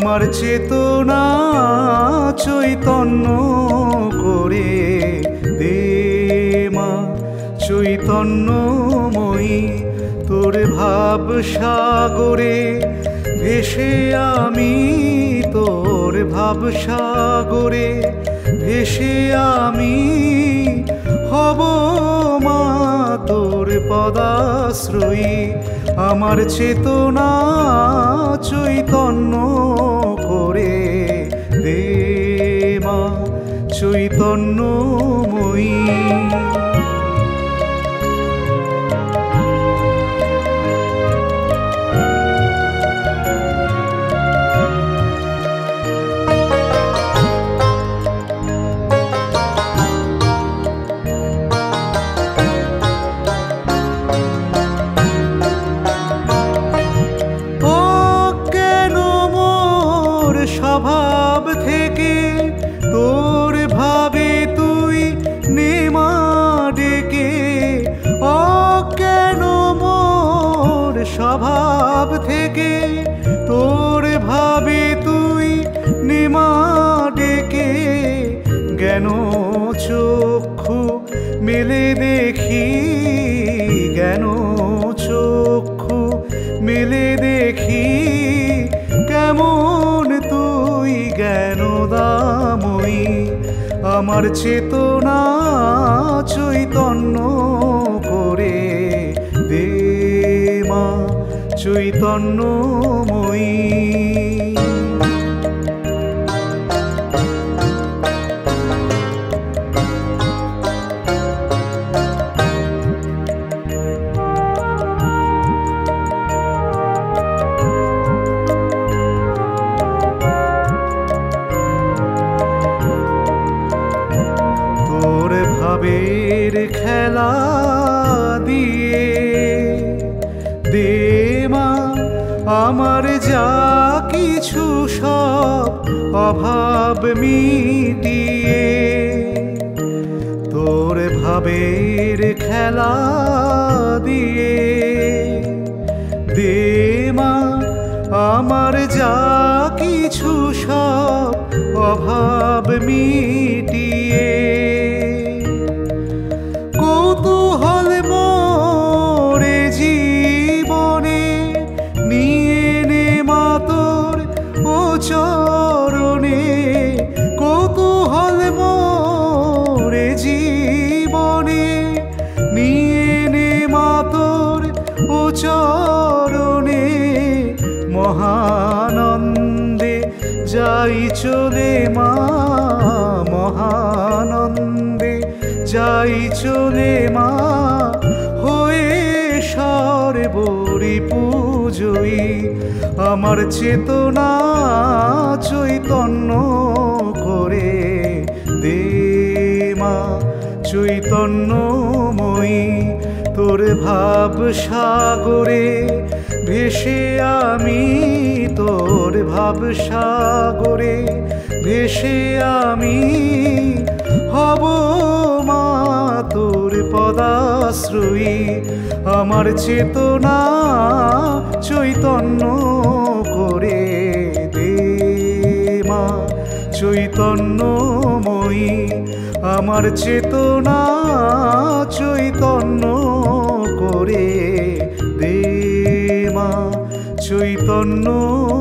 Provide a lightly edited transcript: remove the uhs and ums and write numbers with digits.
আমার চেতনা চৈতন্য করে দে মা চৈতন্যময়ী। তোর ভাব সাগরে ভেসে আমি, তোর ভাব সাগরে ভেসে আমি হব মা তোর পদাশ্রয়ী। আমার চেতনা চৈতন্য করে দে মা চৈতন্যময়ী। স্বভাব থেকে তোর ভাবে তুই নেমা ডেকে, অজ্ঞান মোর স্বভাব থেকে তোর ভাবে তুই নেমা ডেকে। জ্ঞান চক্ষু মেলে দেখি, জ্ঞান চক্ষু মেলে দেখি কেমন তুই জ্ঞানদাময়ী। আমার চেতনা চৈতন্য করে দে মা চৈতন্যময়ী। ভাবের খেলা দিয়ে দে মা আমার যা কিছু সব অভাব মিটিয়ে। তোর ভাবের খেলা দিয়ে দে মা আমার যা কিছু সব অভাব মিটিয়ে। কৌতূহল মোরে জীবনে নিয়ে নে মা তোর ও চরণে। কৌতূহল মোরে জীবনে নিয়ে নে মা তোর ও চরণে। মহানন্দে যাই চলে মা, মহানন্দে যাই চলে মা হয়ে সর্বরি পূজয়ী। আমার চেতনা চৈতন্য করে দে মা চৈতন্যময়ী। তোর ভাব সাগরে ভেসে আমি, তোর ভাব সাগরে ভেসে আমি হব মা তোর পদাশ্রয়ী। আমার চেতনা চৈতন্য করে দে মা চৈতন্যময়ী। আমার চেতনা চৈতন্য করে দে মা চৈতন্যময়ী।